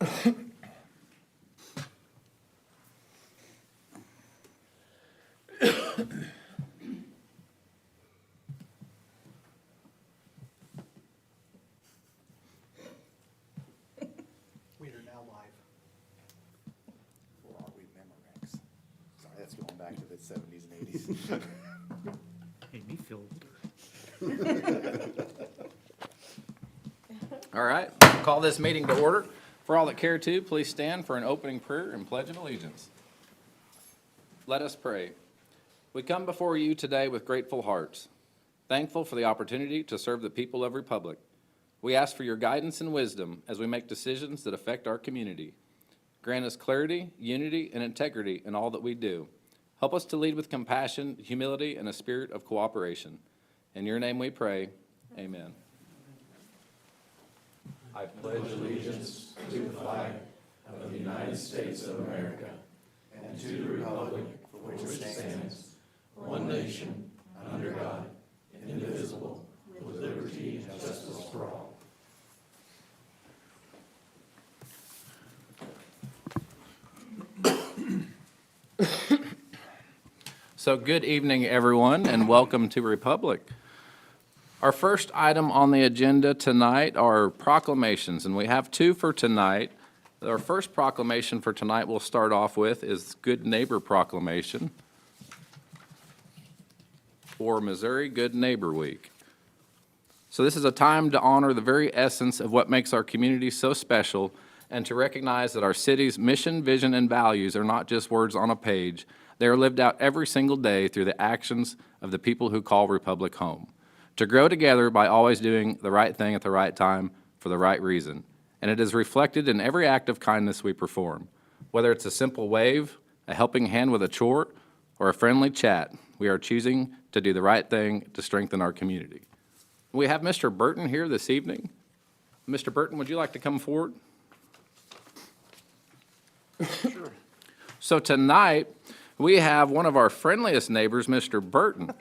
We are now live. Or are we Memorex? Sorry, that's going back to the 70s and 80s. Made me feel older. All right, call this meeting to order. For all that care to, please stand for an opening prayer and pledge of allegiance. Let us pray. We come before you today with grateful hearts, thankful for the opportunity to serve the people of Republic. We ask for your guidance and wisdom as we make decisions that affect our community. Grant us clarity, unity, and integrity in all that we do. Help us to lead with compassion, humility, and a spirit of cooperation. In your name we pray, amen. I pledge allegiance to the flag of the United States of America and to the republic for which it stands, one nation, under God, indivisible, with liberty and justice for all. So good evening, everyone, and welcome to Republic. Our first item on the agenda tonight are proclamations, and we have two for tonight. Our first proclamation for tonight we'll start off with is Good Neighbor Proclamation for Missouri Good Neighbor Week. So this is a time to honor the very essence of what makes our community so special and to recognize that our city's mission, vision, and values are not just words on a page. They are lived out every single day through the actions of the people who call Republic home. To grow together by always doing the right thing at the right time for the right reason. And it is reflected in every act of kindness we perform. Whether it's a simple wave, a helping hand with a chore, or a friendly chat, we are choosing to do the right thing to strengthen our community. We have Mr. Burton here this evening. Mr. Burton, would you like to come forward? Sure. So tonight, we have one of our friendliest neighbors, Mr. Burton,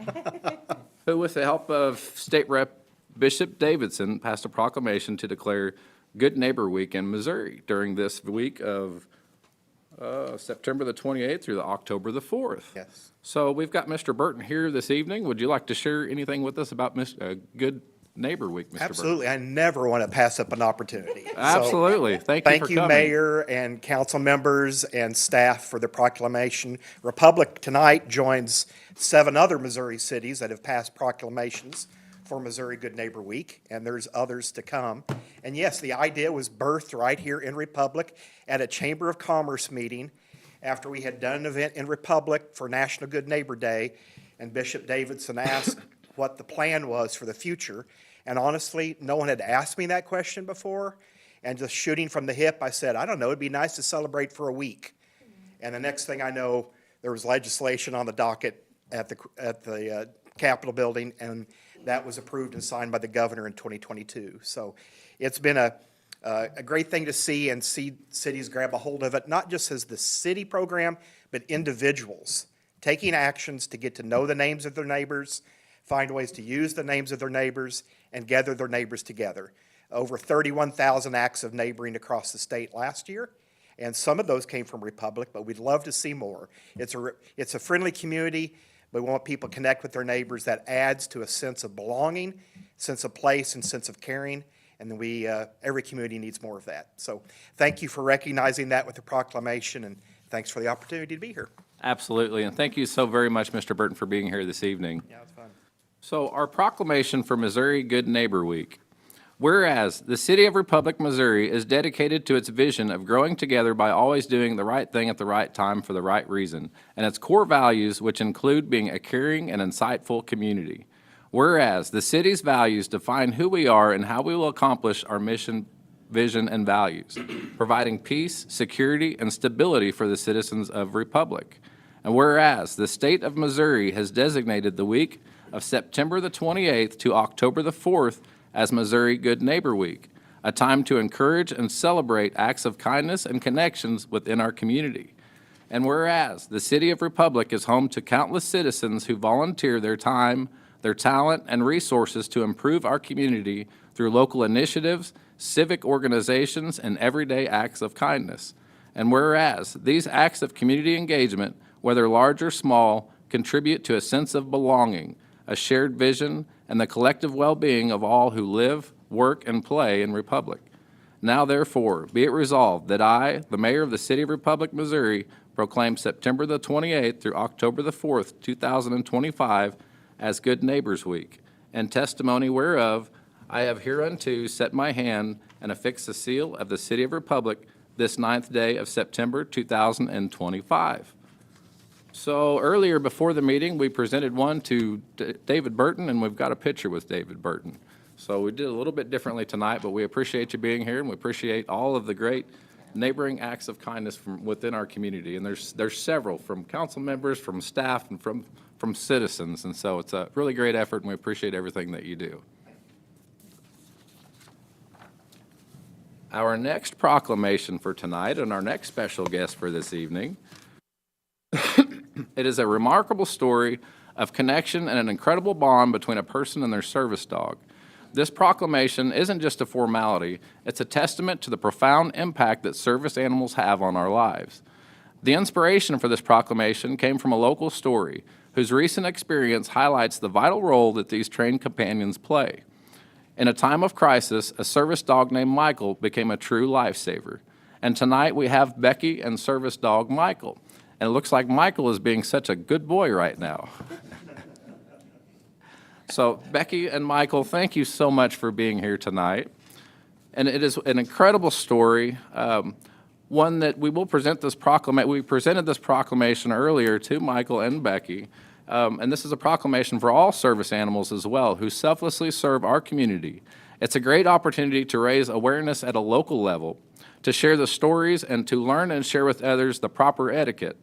who with the help of State Rep Bishop Davidson passed a proclamation to declare Good Neighbor Week in Missouri during this week of September the 28th through the October the 4th. Yes. So we've got Mr. Burton here this evening. Would you like to share anything with us about Good Neighbor Week, Mr. Burton? Absolutely. I never want to pass up an opportunity. So, Absolutely. Thank you for thank you, coming. Mayor and council members and staff for the proclamation. Republic tonight joins 7 other Missouri cities that have passed proclamations for Missouri Good Neighbor Week, and there's others to come. And yes, the idea was birthed right here in Republic at a Chamber of Commerce meeting after we had done an event in Republic for National Good Neighbor Day, and Bishop Davidson asked what the plan was for the future. And honestly, no one had asked me that question before. And just shooting from the hip, I said, I don't know, it'd be nice to celebrate for a week. And the next thing I know, there was legislation on the docket at the Capitol building, and that was approved and signed by the governor in 2022. So it's been a great thing to see, and see cities grab a hold of it, not just as the city program, but individuals taking actions to get to know the names of their neighbors, find ways to use the names of their neighbors, and gather their neighbors together. Over 31,000 acts of neighboring across the state last year, and some of those came from Republic, but we'd love to see more. It's a friendly community. We want people to connect with their neighbors. That adds to a sense of belonging, sense of place, and sense of caring, and then every community needs more of that. So thank you for recognizing that with the proclamation, and thanks for the opportunity to be here. Absolutely, and thank you so very much, Mr. Burton, for being here this evening. Yeah, it's fun. So our proclamation for Missouri Good Neighbor Week. Whereas the city of Republic, Missouri is dedicated to its vision of growing together by always doing the right thing at the right time for the right reason, and its core values, which include being a caring and insightful community. Whereas the city's values define who we are and how we will accomplish our mission, vision, and values, providing peace, security, and stability for the citizens of Republic. And whereas the state of Missouri has designated the week of September the 28th to October the 4th as Missouri Good Neighbor Week, a time to encourage and celebrate acts of kindness and connections within our community. And whereas the city of Republic is home to countless citizens who volunteer their time, their talent, and resources to improve our community through local initiatives, civic organizations, and everyday acts of kindness. And whereas these acts of community engagement, whether large or small, contribute to a sense of belonging, a shared vision, and the collective well-being of all who live, work, and play in Republic. Now therefore, be it resolved that I, the Mayor of the City of Republic, Missouri, proclaim September the 28th through October the 4th, 2025 as Good Neighbors Week, and testimony whereof I have hereunto set my hand and affixed the seal of the City of Republic this 9th day of September 2025. So earlier before the meeting, we presented one to David Burton, and we've got a picture with David Burton. So we did a little bit differently tonight, but we appreciate you being here, and we appreciate all of the great neighboring acts of kindness from within our community. And there's several, from council members, from staff, and from citizens. And so it's a really great effort, and we appreciate everything that you do. Our next proclamation for tonight, and our next special guest for this evening, it is a remarkable story of connection and an incredible bond between a person and their service dog. This proclamation isn't just a formality, it's a testament to the profound impact that service animals have on our lives. The inspiration for this proclamation came from a local story whose recent experience highlights the vital role that these trained companions play. In a time of crisis, a service dog named Michael became a true lifesaver. And tonight we have Becky and service dog Michael. And it looks like Michael is being such a good boy right now. So Becky and Michael, thank you so much for being here tonight. And it is an incredible story, one that we will present this proclamation. We presented this proclamation earlier to Michael and Becky. And this is a proclamation for all service animals as well who selflessly serve our community. It's a great opportunity to raise awareness at a local level, to share the stories and to learn and share with others the proper etiquette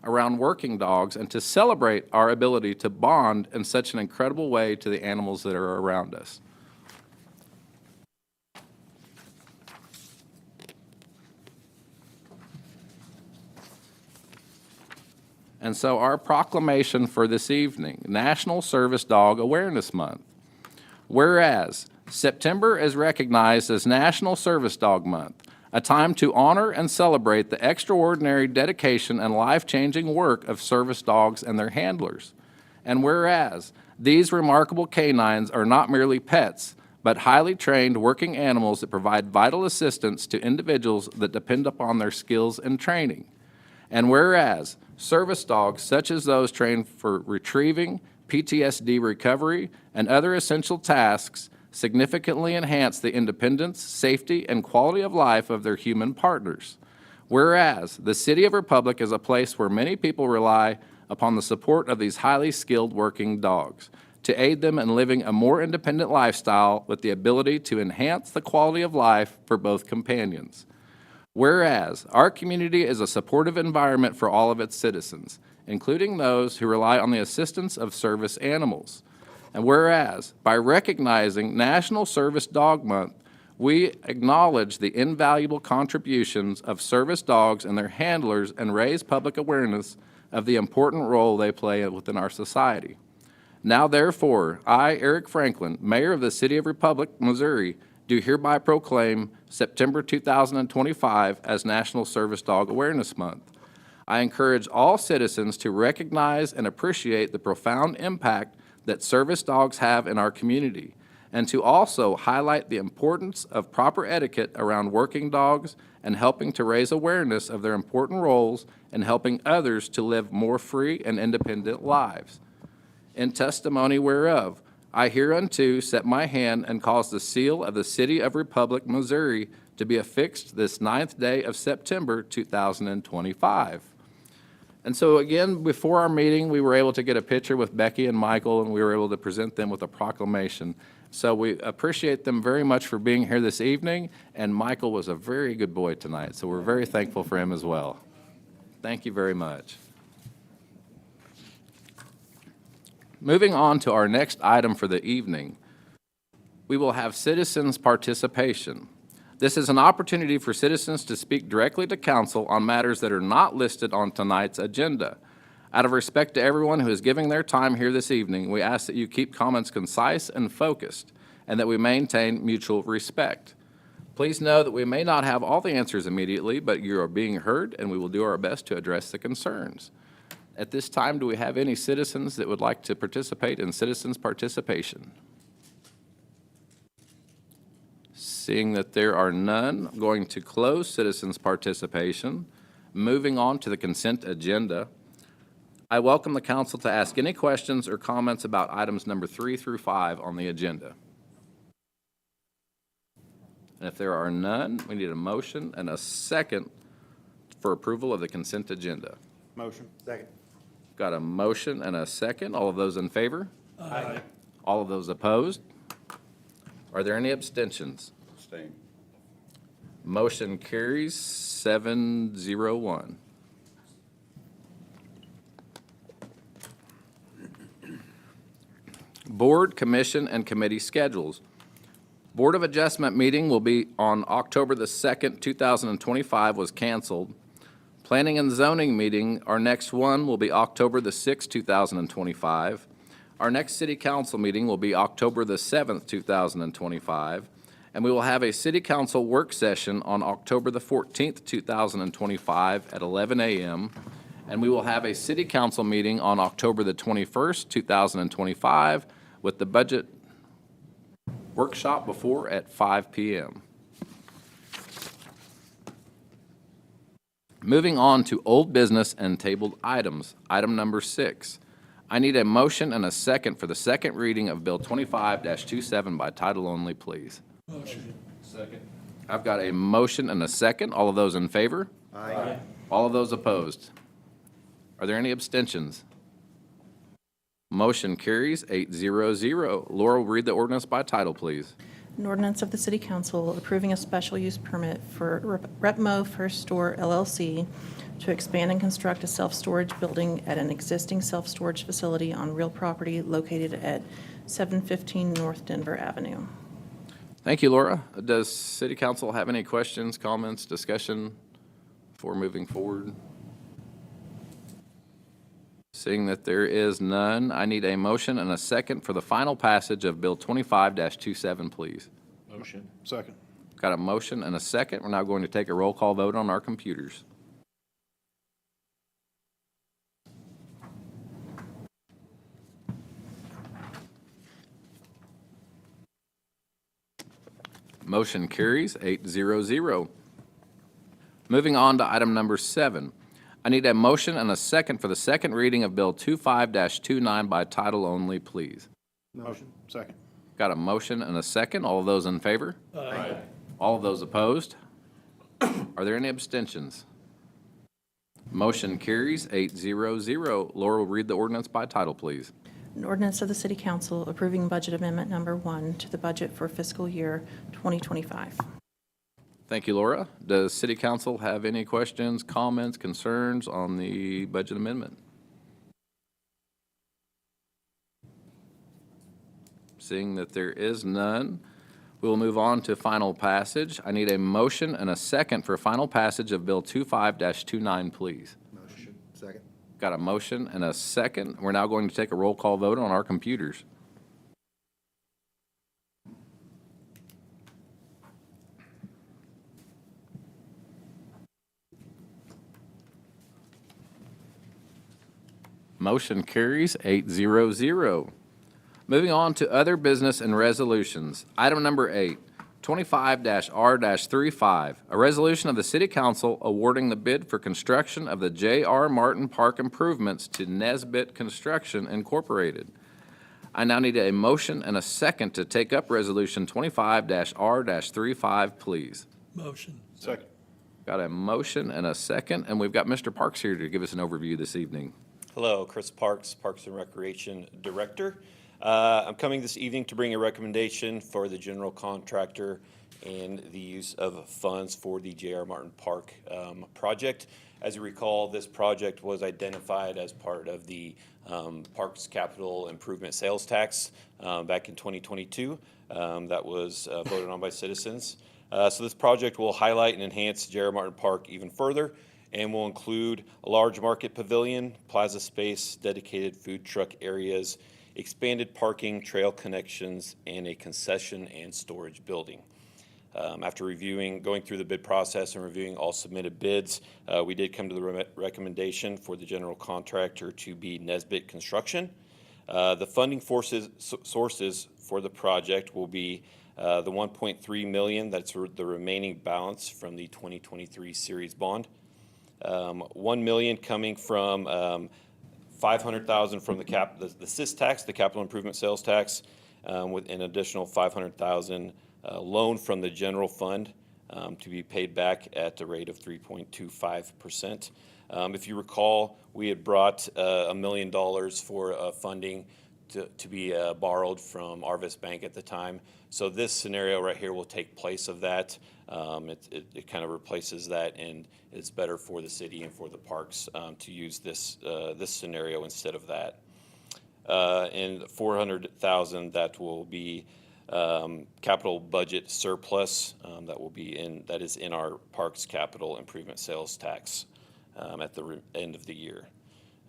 around working dogs, and to celebrate our ability to bond in such an incredible way to the animals that are around us. And so our proclamation for this evening, National Service Dog Awareness Month. Whereas September is recognized as National Service Dog Month, a time to honor and celebrate the extraordinary dedication and life-changing work of service dogs and their handlers. And whereas these remarkable canines are not merely pets, but highly trained working animals that provide vital assistance to individuals that depend upon their skills and training. And whereas service dogs, such as those trained for retrieving, PTSD recovery, and other essential tasks, significantly enhance the independence, safety, and quality of life of their human partners. Whereas the City of Republic is a place where many people rely upon the support of these highly skilled working dogs to aid them in living a more independent lifestyle with the ability to enhance the quality of life for both companions. Whereas our community is a supportive environment for all of its citizens, including those who rely on the assistance of service animals. And whereas, by recognizing National Service Dog Month, we acknowledge the invaluable contributions of service dogs and their handlers and raise public awareness of the important role they play within our society. Now therefore, I, Eric Franklin, Mayor of the City of Republic, Missouri, do hereby proclaim September 2025 as National Service Dog Awareness Month. I encourage all citizens to recognize and appreciate the profound impact that service dogs have in our community, and to also highlight the importance of proper etiquette around working dogs and helping to raise awareness of their important roles in helping others to live more free and independent lives. In testimony whereof, I hereunto set my hand and cause the seal of the City of Republic, Missouri, to be affixed this 9th day of September 2025. And so again, before our meeting, we were able to get a picture with Becky and Michael, and we were able to present them with a proclamation. So we appreciate them very much for being here this evening, and Michael was a very good boy tonight, so we're very thankful for him as well. Thank you very much. Moving on to our next item for the evening, we will have citizens' participation. This is an opportunity for citizens to speak directly to council on matters that are not listed on tonight's agenda. Out of respect to everyone who is giving their time here this evening, we ask that you keep comments concise and focused, and that we maintain mutual respect. Please know that we may not have all the answers immediately, but you are being heard, and we will do our best to address the concerns. At this time, do we have any citizens that would like to participate in citizens' participation? Seeing that there are none, I'm going to close citizens' participation. Moving on to the consent agenda. I welcome the council to ask any questions or comments about items number 3 through 5 on the agenda. And if there are none, we need a motion and a second for approval of the consent agenda. Motion. Second. Got a motion and a second. All of those in favor? Aye. All of those opposed? Are there any abstentions? Abstain. Motion carries 7-0-1. Board, commission, and committee schedules. Board of Adjustment meeting will be on October the 2nd, 2025 was canceled. Planning and zoning meeting, our next one will be October the 6th, 2025. Our next city council meeting will be October the 7th, 2025. And we will have a city council work session on October the 14th, 2025 at 11 a.m. And we will have a city council meeting on October the 21st, 2025 with the budget workshop before at 5 p.m. Moving on to old business and tabled items. Item number 6. I need a motion and a second for the second reading of Bill 25-27 by title only, please. Motion. Second. I've got a motion and a second. All of those in favor? Aye. All of those opposed? Are there any abstentions? Motion carries 8-0-0. Laura will read the ordinance by title, please. An ordinance of the City Council approving a special use permit for Repmo First Store LLC to expand and construct a self-storage building at an existing self-storage facility on real property located at 715 North Denver Avenue. Thank you, Laura. Does City Council have any questions, comments, discussion before moving forward? Seeing that there is none, I need a motion and a second for the final passage of Bill 25-27, please. Motion. Second. Got a motion and a second. We're now going to take a roll call vote on our computers. Motion carries 8-0-0. Moving on to item number 7. I need a motion and a second for the second reading of Bill 25-29 by title only, please. Motion. Second. Got a motion and a second. All of those in favor? Aye. All of those opposed? Are there any abstentions? Motion carries 8-0-0. Laura will read the ordinance by title, please. An ordinance of the City Council approving budget amendment number 1 to the budget for fiscal year 2025. Thank you, Laura. Does City Council have any questions, comments, concerns on the budget amendment? Seeing that there is none, we will move on to final passage. I need a motion and a second for final passage of Bill 25-29, please. Motion. Second. Got a motion and a second. We're now going to take a roll call vote on our computers. Motion carries 8-0-0. Moving on to other business and resolutions. Item number 8, 25-R-35, a resolution of the City Council awarding the bid for construction of the J.R. Martin Park improvements to Nesbit Construction Incorporated. I now need a motion and a second to take up Resolution 25-R-35, please. Motion. Second. Got a motion and a second, and we've got Mr. Parks here to give us an overview this evening. Hello, Chris Parks, Parks and Recreation Director. I'm coming this evening to bring a recommendation for the general contractor and the use of funds for the J.R. Martin Park project. As you recall, this project was identified as part of the Parks Capital Improvement Sales Tax back in 2022. That was voted on by citizens. So this project will highlight and enhance J.R. Martin Park even further, and will include a large market pavilion, plaza space, dedicated food truck areas, expanded parking, trail connections, and a concession and storage building. After going through the bid process and reviewing all submitted bids, we did come to the recommendation for the general contractor to be Nesbit Construction. The funding sources for the project will be the $1.3 million, that's the remaining balance from the 2023 series bond. $1 million coming from $500,000 from the CIS tax, the capital improvement sales tax, with an additional $500,000 loan from the general fund to be paid back at the rate of 3.25%. If you recall, we had brought $1 million for funding to be borrowed from Arvis Bank at the time. So this scenario right here will take place of that. It kind of replaces that, and it's better for the city and for the parks to use this scenario instead of that. And $400,000 that will be capital budget surplus that is in our parks capital improvement sales tax at the end of the year.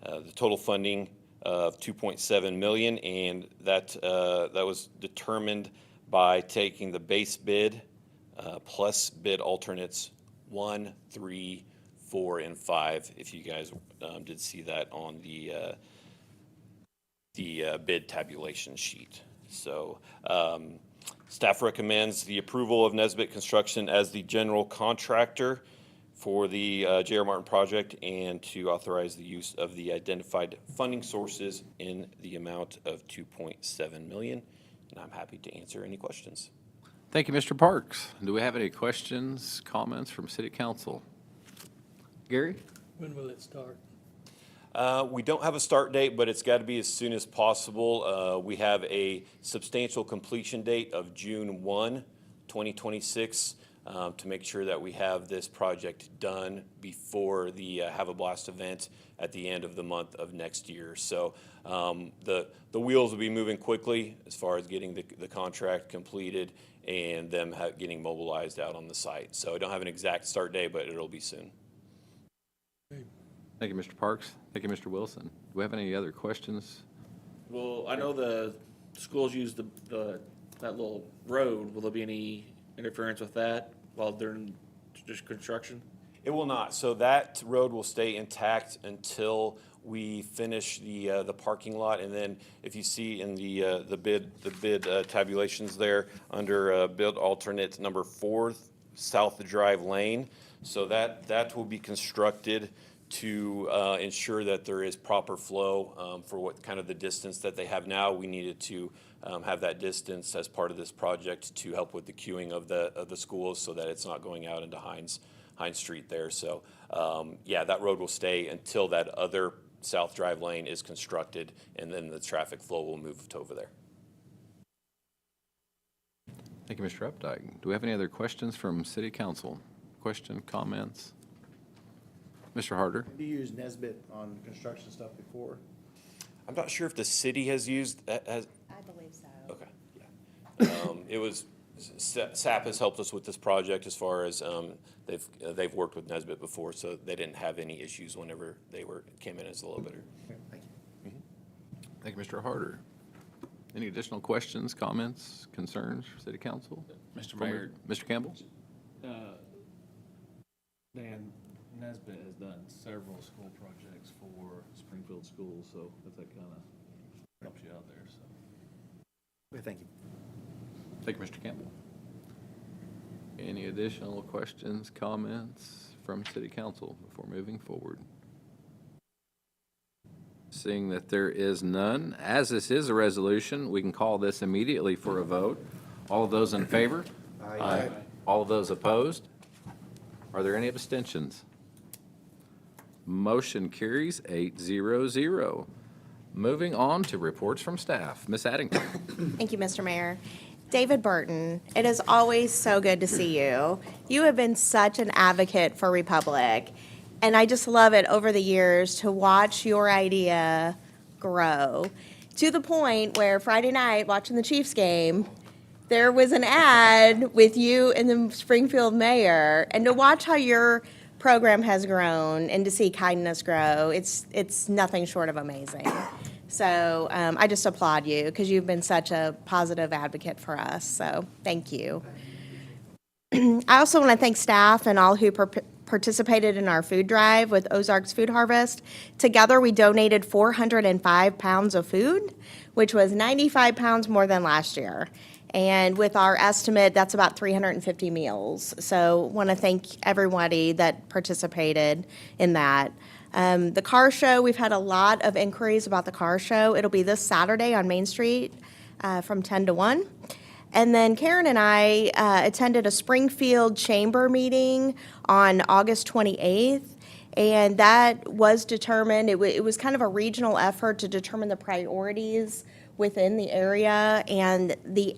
The total funding of $2.7 million, and that was determined by taking the base bid plus bid alternates 1, 3, 4, and 5. If you guys did see that on the bid tabulation sheet. So staff recommends the approval of Nesbit Construction as the general contractor for the J.R. Martin project, and to authorize the use of the identified funding sources in the amount of $2.7 million. And I'm happy to answer any questions. Thank you, Mr. Parks. Do we have any questions, comments from City Council? Gary? When will it start? We don't have a start date, but it's got to be as soon as possible. We have a substantial completion date of June 1, 2026, to make sure that we have this project done before the Have a Blast event at the end of the month of next year. So the wheels will be moving quickly as far as getting the contract completed and them getting mobilized out on the site. So I don't have an exact start date, but it'll be soon. Thank you, Mr. Parks. Thank you, Mr. Wilson. Do we have any other questions? Well, I know the schools use that little road. Will there be any interference with that while during just construction? It will not. So that road will stay intact until we finish the parking lot. And then if you see in the bid tabulations there under bid alternate number 4, South Drive Lane. So that will be constructed to ensure that there is proper flow for what kind of the distance that they have now. We needed to have that distance as part of this project to help with the queuing of the schools so that it's not going out into Hines Street there. So yeah, that road will stay until that other South Drive Lane is constructed, and then the traffic flow will move to over there. Thank you, Mr. Updike. Do we have any other questions from City Council? Question, comments? Mr. Harder? Have you used Nesbit on construction stuff before? I'm not sure if the city has used, I believe so. okay, yeah. It was, SAP has helped us with this project as far as, they've worked with Nesbit before, so they didn't have any issues whenever they came in as a low bidder. Okay, thank you. Thank you, Mr. Harder. Any additional questions, comments, concerns for City Council? Mr. Mayor, Mr. Campbell? Dan, Nesbit has done several school projects for Springfield schools, so if that kind of helps you out there, so. Okay, thank you. Thank you, Mr. Campbell. Any additional questions, comments from City Council before moving forward? Seeing that there is none, as this is a resolution, we can call this immediately for a vote. All of those in favor? Aye. All of those opposed? Are there any abstentions? Motion carries 8-0-0. Moving on to reports from staff. Ms. Addington. Thank you, Mr. Mayor. David Burton, it is always so good to see you. You have been such an advocate for Republic, and I just love it over the years to watch your idea grow to the point where Friday night, watching the Chiefs game, there was an ad with you and the Springfield mayor, and to watch how your program has grown and to see kindness grow, it's nothing short of amazing. So I just applaud you because you've been such a positive advocate for us. So thank you. I also want to thank staff and all who participated in our food drive with Ozarks Food Harvest. Together, we donated 405 pounds of food, which was 95 pounds more than last year. And with our estimate, that's about 350 meals. So want to thank everybody that participated in that. The car show, we've had a lot of inquiries about the car show. It'll be this Saturday on Main Street from 10 to 1. And then Karen and I attended a Springfield Chamber meeting on August 28th. And that was determined, it was kind of a regional effort to determine the priorities within the area. And the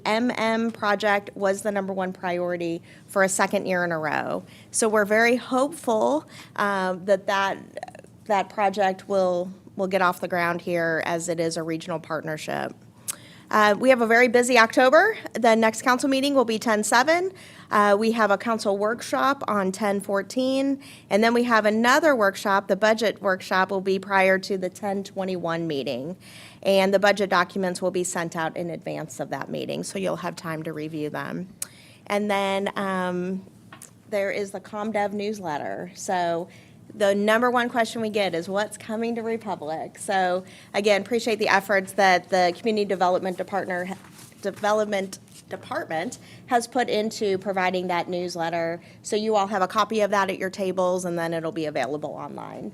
project was the #1 priority for a second year in a row. So we're very hopeful that project will get off the ground here as it is a regional partnership. We have a very busy October. The next council meeting will be 10/7. We have a council workshop on 10/14. And then we have another workshop, the budget workshop will be prior to the 10/21 meeting. And the budget documents will be sent out in advance of that meeting, so you'll have time to review them. And then there is the ComDev newsletter. So the #1 question we get is what's coming to Republic? So again, appreciate the efforts that the Community Development Department has put into providing that newsletter. So you all have a copy of that at your tables, and then it'll be available online.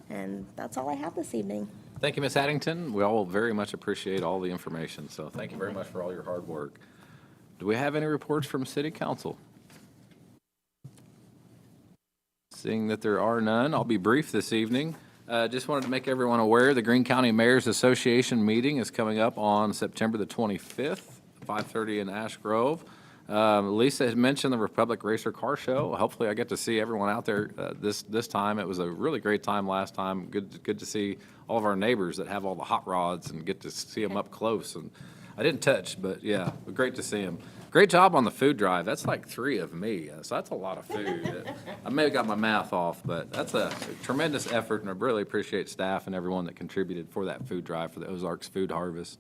And that's all I have this evening. Thank you, Ms. Addington. We all very much appreciate all the information, so thank you very much for all your hard work. Do we have any reports from City Council? Seeing that there are none, I'll be brief this evening. Just wanted to make everyone aware, the Greene County Mayor's Association meeting is coming up on September the 25th, 5:30 in Ash Grove. Lisa had mentioned the Republic Racer Car Show. Hopefully I get to see everyone out there this time. It was a really great time last time. Good to see all of our neighbors that have all the hot rods and get to see them up close. And I didn't touch, but yeah, great to see them. Great job on the food drive. That's like 3 of me, so that's a lot of food. I may have got my math off, but that's a tremendous effort, and I really appreciate staff and everyone that contributed for that food drive for the Ozarks Food Harvest.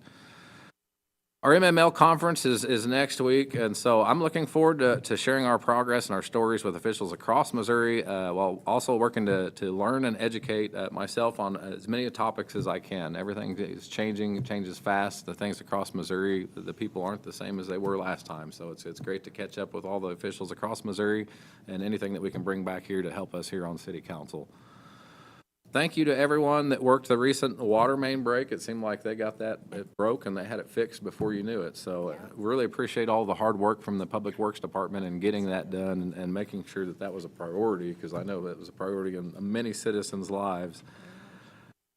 Our MML conference is next week, and so I'm looking forward to sharing our progress and our stories with officials across Missouri, while also working to learn and educate myself on as many topics as I can. Everything is changing, it changes fast. The things across Missouri, the people aren't the same as they were last time, so it's great to catch up with all the officials across Missouri and anything that we can bring back here to help us here on City Council. Thank you to everyone that worked the recent water main break. It seemed like they got that, it broke and they had it fixed before you knew it. So really appreciate all the hard work from the Public Works Department in getting that done and making sure that that was a priority, because I know that was a priority in many citizens' lives.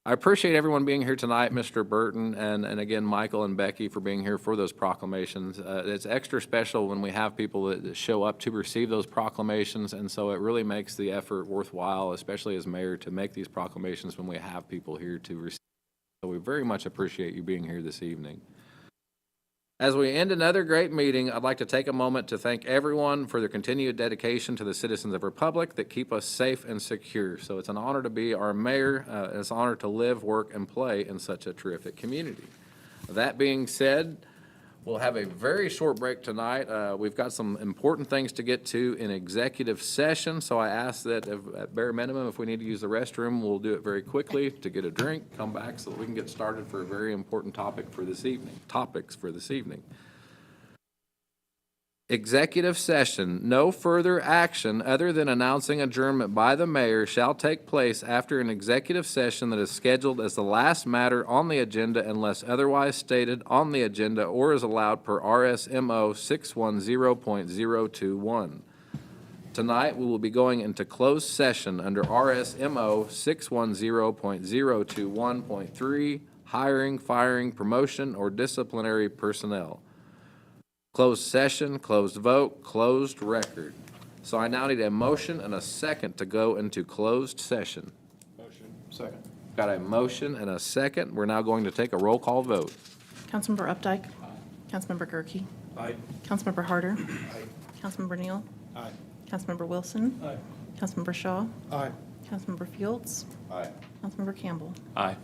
I appreciate everyone being here tonight, Mr. Burton, and again, Michael and Becky for being here for those proclamations. It's extra special when we have people that show up to receive those proclamations, and so it really makes the effort worthwhile, especially as mayor, to make these proclamations when we have people here to receive. So we very much appreciate you being here this evening. As we end another great meeting, I'd like to take a moment to thank everyone for their continued dedication to the citizens of Republic that keep us safe and secure. So it's an honor to be our mayor. It's an honor to live, work, and play in such a terrific community. That being said, we'll have a very short break tonight. We've got some important things to get to in executive session, so I ask that at bare minimum, if we need to use the restroom, we'll do it very quickly to get a drink, come back so that we can get started for a very important topics for this evening. Executive session. No further action other than announcing adjournment by the mayor shall take place after an executive session that is scheduled as the last matter on the agenda unless otherwise stated on the agenda or is allowed per RSMO 610.021. Tonight, we will be going into closed session under RSMO 610.021.3, hiring, firing, promotion, or disciplinary personnel. Closed session, closed vote, closed record. So I now need a motion and a second to go into closed session. Motion. Second. Got a motion and a second. We're now going to take a roll call vote. Councilmember Updike. Councilmember Gerke. Aye. Councilmember Harder. Councilmember Neal. Aye. Councilmember Wilson. Aye. Councilmember Shaw. Aye. Councilmember Fields. Aye. Councilmember Campbell. Aye.